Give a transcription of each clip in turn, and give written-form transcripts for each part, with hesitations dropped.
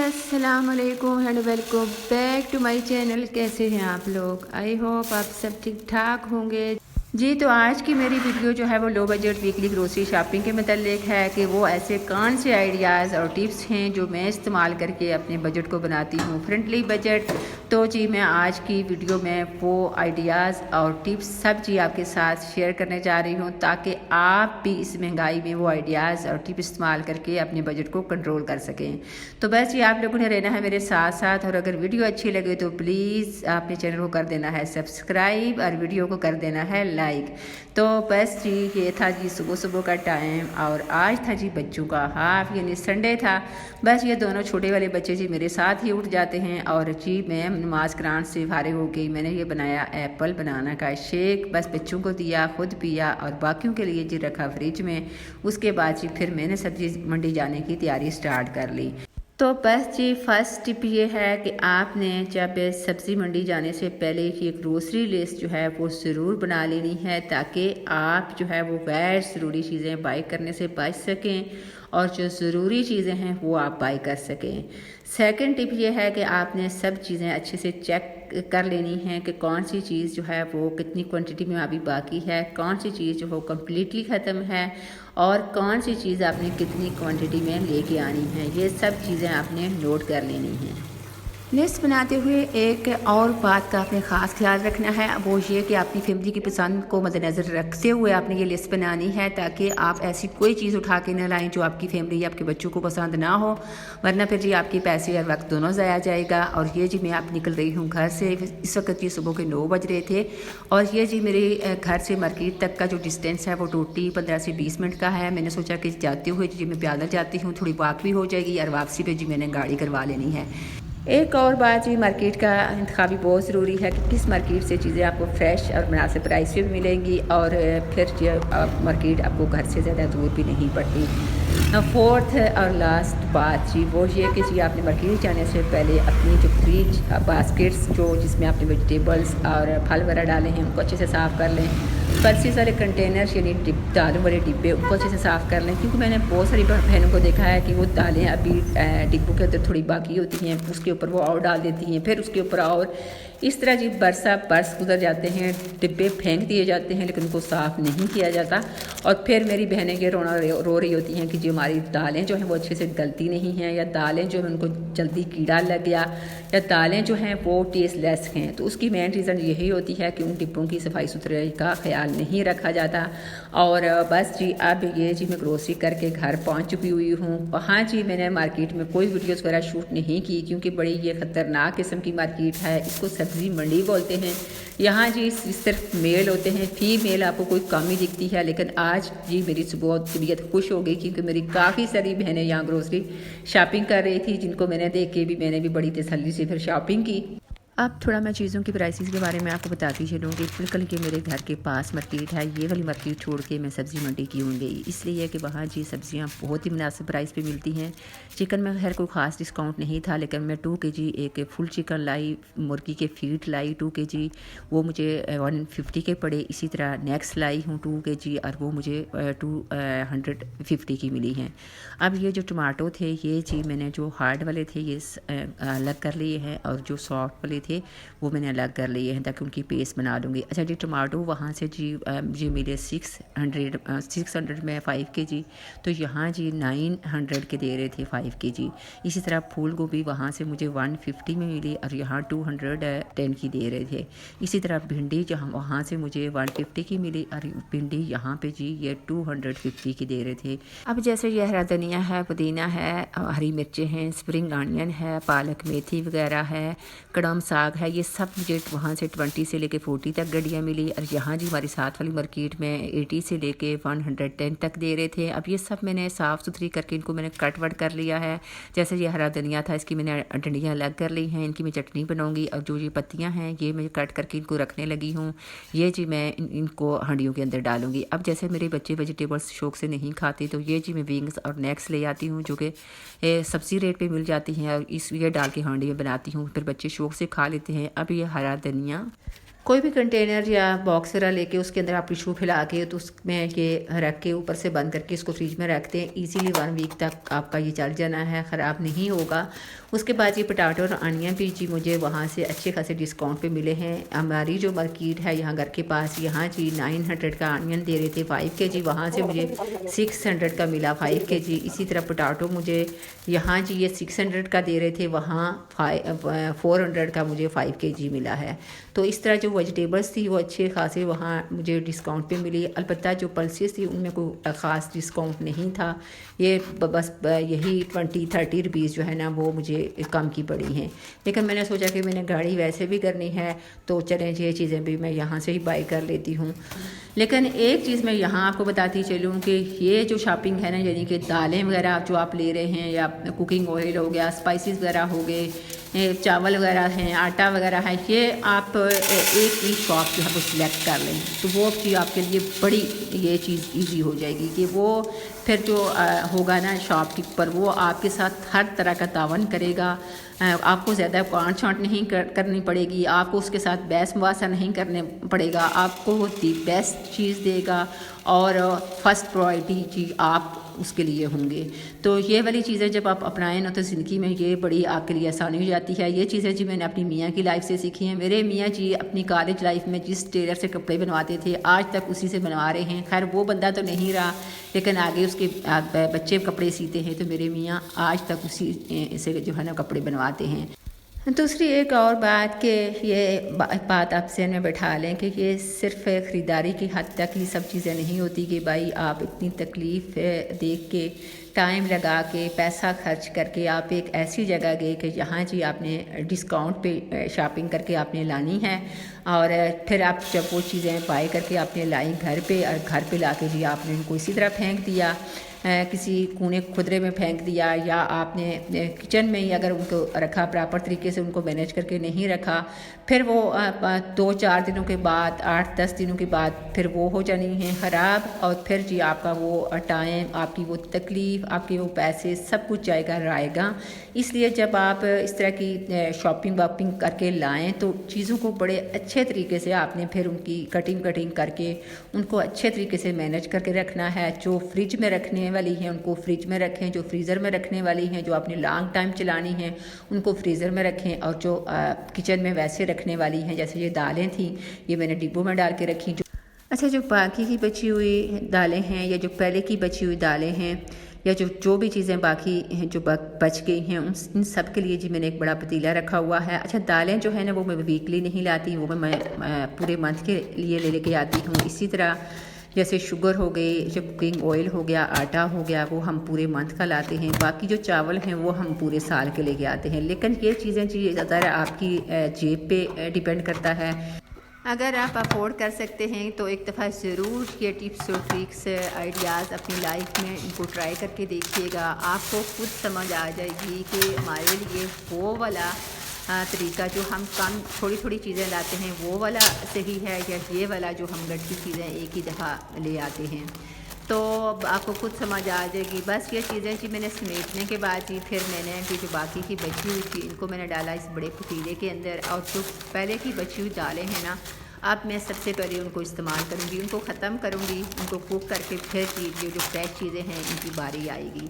अस्सलाम वालेकुम and welcome back to my channel. कैसे हैं आप लोग? आई होप आप सब ठीक ठाक होंगे जी। तो आज की मेरी वीडियो जो है वो low budget weekly grocery shopping के मतलब है कि वो ऐसे कौन से आइडियाज़ और टिप्स हैं जो मैं इस्तेमाल करके अपने बजट को बनाती हूँ फ्रेंडली बजट। तो जी मैं आज की वीडियो में वो आइडियाज़ और टिप्स सब जी आपके साथ शेयर करने जा रही हूँ ताकि आप भी इस महंगाई में वो आइडियाज़ और टिप इस्तेमाल करके अपने बजट को कंट्रोल कर सकें। तो बस ये आप लोगों ने रहना है मेरे साथ साथ, और अगर वीडियो अच्छी लगे तो प्लीज़ आपने चैनल को कर देना है सब्सक्राइब और वीडियो को कर देना है लाइक। तो बस जी ये था जी सुबह सुबह का टाइम, और आज था जी बच्चों का हाफ यानी संडे था। बस ये दोनों छोटे वाले बच्चे जी मेरे साथ ही उठ जाते हैं, और जी मैं नमाज करान से फारिग हो गई। मैंने ये बनाया एप्पल बनाना का शेक, बस बच्चों को दिया, खुद पिया और बाकियों के लिए जी रखा फ्रिज में। उसके बाद जी फिर मैंने सब्जी मंडी जाने की तैयारी स्टार्ट कर ली। तो बस जी फर्स्ट टिप ये है कि आपने जब सब्ज़ी मंडी जाने से पहले ये ग्रोसरी लिस्ट जो है वो ज़रूर बना लेनी है ताकि आप जो है वो गैर ज़रूरी चीज़ें बाई करने से बच सकें और जो ज़रूरी चीज़ें हैं वो आप बाई कर सकें। सेकंड टिप ये है कि आपने सब चीज़ें अच्छे से चेक कर लेनी है कि कौन सी चीज़ जो है वो कितनी क्वांटिटी में अभी बाकी है, कौन सी चीज़ जो हो कम्प्लीटली ख़त्म है और कौन सी चीज़ आपने कितनी क्वांटिटी में लेके आनी है। ये सब चीज़ें आपने नोट कर लेनी हैं। लिस्ट बनाते हुए एक और बात का आपने ख़ास ख्याल रखना है, वो ये कि अपनी फैमिली की पसंद को मद्देनज़र रखते हुए आपने ये लिस्ट बनानी है ताकि आप ऐसी कोई चीज़ उठा के न लाएं जो आपकी फैमिली या आपके बच्चों को पसंद ना हो, वरना फिर जी आपके पैसे और वक्त दोनों ज़ाया जाएगा। और ये जी मैं आप निकल रही हूँ घर से, इस वक्त ये सुबह के 9 बज रहे थे, और ये जी मेरे घर से मार्केट तक का जो डिस्टेंस है वो टोटली 15 से 20 मिनट का है। मैंने सोचा कि जाते हुए जी मैं पैदल जाती हूँ, थोड़ी वॉक भी हो जाएगी और वापसी पर जी मैंने गाड़ी करवा लेनी है। एक और बात जी मार्केट का इंतखाब भी बहुत ज़रूरी है कि किस मार्केट से चीज़ें आपको फ्रेश और मुनासिब प्राइस पे भी मिलेंगी, और फिर जो मार्केट आपको घर से ज़्यादा दूर भी नहीं पड़ती। फोर्थ और लास्ट बात जी वो ये कि जी आपने मार्केट जाने से पहले अपनी जो फ्रिज बास्केट्स जो जिसमें आपने वेजिटेबल्स और फल वगैरह डाले हैं उनको अच्छे से साफ़ कर लें। फर्सी सारे कंटेनर्स यानी दालों वाले डिब्बे उनको अच्छे से साफ़ कर लें, क्योंकि मैंने बहुत सारी बहनों को देखा है कि वो दालें अभी डिब्बों के अंदर थोड़ी बाकी होती हैं, उसके ऊपर वो और डाल देती हैं, फिर उसके ऊपर और इस तरह जी बरस गुजर जाते हैं, डिब्बे फेंक दिए जाते हैं लेकिन उनको साफ़ नहीं किया जाता। और फिर मेरी बहनें ये रो रही होती हैं कि जी हमारी दालें जो हैं वो अच्छे से गलती नहीं हैं, या दालें जो हैं उनको जल्दी कीड़ा लग गया, या दालें जो हैं वो टेस्टलेस हैं। तो उसकी मेन रीज़न यही होती है कि उन डिब्बों की सफाई सुथराई का ख्याल नहीं रखा जाता। और बस जी अब ये जी मैं ग्रोसरी करके घर पहुँच चुकी हुई हूँ। वहाँ जी मैंने मार्केट में कोई वीडियोज़ वगैरह शूट नहीं की क्योंकि बड़ी ये ख़तरनाक किस्म की मार्केट है, इसको सब्ज़ी मंडी बोलते हैं। यहाँ जी सिर्फ मेल होते हैं, फीमेल आपको कोई कम ही दिखती है। लेकिन आज जी मेरी सुबह तबीयत खुश हो गई क्योंकि मेरी काफ़ी सारी बहनें यहाँ ग्रोसरी शॉपिंग कर रही थी, जिनको मैंने देख के भी मैंने भी बड़ी तसल्ली से फिर शॉपिंग की। अब थोड़ा मैं चीज़ों की प्राइसेस के बारे में आपको बताती चलूँगी। बिल्कुल कि मेरे घर के पास मार्केट है, ये वाली मार्केट छोड़ के मैं सब्ज़ी मंडी क्यों गई, इसलिए कि वहाँ जी सब्ज़ियाँ बहुत ही मुनासिब प्राइस पे मिलती हैं। चिकन में खैर कोई ख़ास डिस्काउंट नहीं था, लेकिन मैं 2 kg एक फुल चिकन लाई, मुर्गी के फीट लाई 2 kg, वो मुझे 150 के पड़े। इसी तरह नेक्स्ट लाई हूँ 2 kg और वो मुझे 250 की मिली हैं। अब ये जो टमाटो थे ये जी मैंने जो हार्ड वाले थे ये अलग कर लिए हैं, और जो सॉफ्ट वाले थे वो मैंने अलग कर लिए हैं ताकि उनकी पेस्ट बना लूँगी। अच्छा जी टमाटो वहाँ से जी मिले 600 में 5 kg, तो यहाँ जी 900 के दे रहे थे 5 kg। इसी तरह फूल गोभी वहाँ से मुझे 150 में मिली और यहाँ 210 की दे रहे थे। इसी तरह भिंडी जहाँ वहाँ से मुझे 150 की मिली और भिंडी यहाँ पे जी ये 250 की दे रहे थे। अब जैसे ये हरा धनिया है, पुदीना है, हरी मिर्चें हैं, स्प्रिंग ऑनियन है, पालक मेथी वगैरह है, कड़म साग है, ये सब मुझे वहाँ से 20 से लेके 40 तक गड्डियाँ मिली। और यहाँ जी हमारी साथ वाली मार्केट में 80 से लेके 110 तक दे रहे थे। अब ये सब मैंने साफ़ सुथरी करके इनको मैंने कट वट कर लिया है। जैसे ये हरा धनिया था इसकी मैंने डंडियाँ अलग कर ली हैं, इनकी मैं चटनी बनाऊँगी। और जो ये पत्तियाँ हैं ये मैं कट करके इनको रखने लगी हूँ, ये जी मैं इनको हंडियों के अंदर डालूँगी। अब जैसे मेरे बच्चे वेजिटेबल्स शौक से नहीं खाते तो ये जी मैं विंग्स और नेक्स ले आती हूँ जो कि सब्ज़ी रेट पे मिल जाती हैं, और इस ये डाल के हांडी में बनाती हूँ, फिर बच्चे शौक से खा लेते हैं। अब ये हरा धनिया कोई भी कंटेनर या बॉक्स वगैरह लेके उसके अंदर आप टिशू फैला के तो उसमें ये रख के ऊपर से बंद करके इसको फ्रिज में रखते हैं। इजीली 1 वीक तक आपका ये चल जाना है, ख़राब नहीं होगा। उसके बाद ये पोटैटो और अनियन भी जी मुझे वहाँ से अच्छे खासे डिस्काउंट पे मिले हैं। हमारी जो मार्केट है यहाँ घर के पास, यहाँ जी 900 का अनियन दे रहे थे 5 kg, वहाँ से मुझे 600 का मिला 5 kg। इसी तरह पोटैटो मुझे यहाँ जी ये 600 का दे रहे थे, वहाँ 400 का मुझे 5 kg मिला है। तो इस तरह जो वेजिटेबल्स थी वो अच्छे खासे वहाँ मुझे डिस्काउंट पे मिली। अलबत्ता जो पल्सेस थी उनमें कोई ख़ास डिस्काउंट नहीं था। ये बस यही 20-30 रुपीज़ जो है ना वो मुझे कम की पड़ी हैं। लेकिन मैंने सोचा कि मैंने गाड़ी वैसे भी करनी है तो चलें ये चीज़ें भी मैं यहाँ से ही बाई कर लेती हूँ। लेकिन एक चीज़ मैं यहाँ आपको बताती चलूँ कि ये जो शॉपिंग है ना, यानी कि दालें वगैरह जो आप ले रहे हैं या कुकिंग ऑयल हो गया, स्पाइसेस वगैरह हो गए, चावल वगैरह हैं, आटा वगैरह है, ये आप एक ही शॉप जो है वो सिलेक्ट कर लें तो वो चीज़ आपके लिए बड़ी ये चीज़ इजी हो जाएगी कि वो फिर जो होगा ना शॉपकीपर वो आपके साथ हर तरह का तावन करेगा। आपको ज़्यादा कांट छांट नहीं करनी पड़ेगी, आपको उसके साथ बहस मुबासा नहीं करने पड़ेगा, आपको वो दी बेस्ट चीज़ देगा और फर्स्ट प्रायोरिटी चीज़ आप उसके लिए होंगे। तो ये वाली चीज़ें जब आप अपनाएं ना तो ज़िंदगी में ये बड़ी आपके लिए आसानी हो जाती है। ये चीज़ें जी मैंने अपनी मियाँ की लाइफ से सीखी हैं। मेरे मियाँ जी अपनी कॉलेज लाइफ में जिस टेलर से कपड़े बनवाते थे आज तक उसी से बनवा रहे हैं। खैर वो बंदा तो नहीं रहा लेकिन आगे उसके बच्चे कपड़े सीते हैं तो मेरे मियाँ आज तक उसी से जो है ना कपड़े बनवाते हैं। दूसरी एक और बात कि ये बात आप ज़हन में बैठा लें कि ये सिर्फ़ ख़रीदारी की हद तक ही सब चीज़ें नहीं होती कि भाई आप इतनी तकलीफ़ देख के टाइम लगा के पैसा खर्च करके आप एक ऐसी जगह गए कि जहाँ जी आपने डिस्काउंट पे शॉपिंग करके आपने लानी है और फिर आप जब वो चीज़ें बाय करके आपने लाई घर पे और घर पे ला के जी आपने उनको इसी तरह फेंक दिया, किसी कूने खुदरे में फेंक दिया या आपने किचन में ही अगर उनको रखा प्रॉपर तरीके से उनको मैनेज करके नहीं रखा, फिर वो 2-4 दिनों के बाद 8-10 दिनों के बाद फिर वो हो जानी है ख़राब और फिर जी आपका वो टाइम, आपकी वो तकलीफ़, आपके वो पैसे सब कुछ जाएगा रहेगा। इसलिए जब आप इस तरह की शॉपिंग वापिंग करके लाएँ तो चीज़ों को बड़े अच्छे तरीके से आपने फिर उनकी कटिंग करके उनको अच्छे तरीके से मैनेज करके रखना है। जो फ्रिज में रखने वाली हैं उनको फ्रिज में रखें, जो फ्रीज़र में रखने वाली हैं जो आपने लॉन्ग टाइम चलानी हैं उनको फ्रीज़र में रखें और जो किचन में वैसे रखने वाली हैं जैसे ये दालें थी ये मैंने डिब्बों में डाल के रखी। जो बाकी की बची हुई दालें हैं या जो पहले की बची हुई दालें हैं या जो भी चीज़ें बाकी हैं जो बच गई हैं इन सब के लिए जी मैंने एक बड़ा पतीला रखा हुआ है। दालें जो है ना वो मैं वीकली नहीं लाती, वो मैं पूरे मंथ के लिए लेके आती हूँ। इसी तरह जैसे शुगर हो गई, जब कुकिंग ऑयल हो गया, आटा हो गया, वो हम पूरे मंथ का लाते हैं। बाकी जो चावल हैं वो हम पूरे साल के लेके आते हैं। लेकिन ये चीज़ें जी ज़्यादा आपकी जेब पे डिपेंड करता है। अगर आप अफोर्ड कर सकते हैं तो एक दफ़ा ज़रूर ये टिप्स और ट्रिक्स आइडियाज़ अपनी लाइफ में इनको ट्राई करके देखिएगा। आपको खुद समझ आ जाएगी कि हमारे लिए वो वाला तरीका जो हम कम थोड़ी चीज़ें लाते हैं वो वाला सही है या ये वाला जो हम गट्टी चीज़ें एक ही दफ़ा ले आते हैं। तो आपको खुद समझ आ जाएगी। बस ये चीज़ें जी मैंने समेटने के बाद जी फिर मैंने जो बाकी की बची हुई थी इनको मैंने डाला इस बड़े पतीले के अंदर और जो पहले की बची हुई दालें हैं ना अब मैं सबसे पहले उनको इस्तेमाल करूँगी, उनको ख़त्म करूँगी, उनको कुक करके फिर ये जो फ्रेश चीज़ें हैं इनकी बारी आएगी।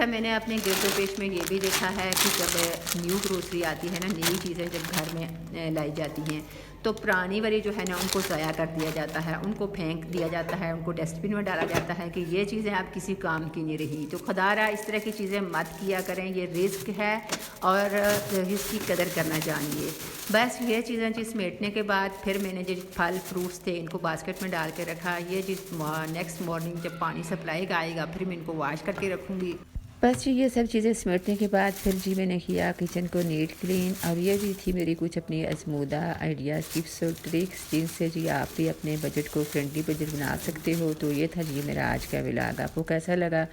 मैंने अपने गिरदो पेश में ये भी देखा है कि जब न्यू ग्रोसरी आती है ना, नई चीज़ें जब घर में लाई जाती हैं तो पुरानी वाली जो है ना उनको ज़ाया कर दिया जाता है, उनको फेंक दिया जाता है, उनको डस्टबिन में डाला जाता है कि ये चीज़ें आप किसी काम की नहीं रही। तो खुदारा इस तरह की चीज़ें मत किया करें, ये रिस्क है और रिस्क की कदर करना जानिए। बस ये चीज़ें जी समेटने के बाद फिर मैंने जो फल फ्रूट्स थे इनको बास्केट में डाल के रखा। ये जिस नेक्स्ट मॉर्निंग जब पानी सप्लाई का आएगा फिर मैं इनको वॉश करके रखूँगी। बस जी ये सब चीज़ें समेटने के बाद फिर जी मैंने किया किचन को नीट क्लीन। और ये भी थी मेरी कुछ अपनी आजमूदा आइडियाज़, टिप्स और ट्रिक्स जिनसे जी आप भी अपने बजट को फ्रेंडली बजट बना सकते हो। तो ये था जी मेरा आज का व्लॉग। आपको कैसा लगा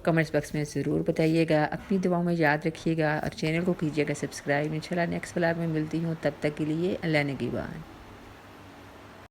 कमेंट्स बॉक्स में ज़रूर बताइएगा। अपनी दुआओं में याद रखिएगा और चैनल को कीजिएगा सब्सक्राइब। इंशाल्लाह नेक्स्ट व्लॉग में मिलती हूँ, तब तक के लिए अल्लाह निगहबान।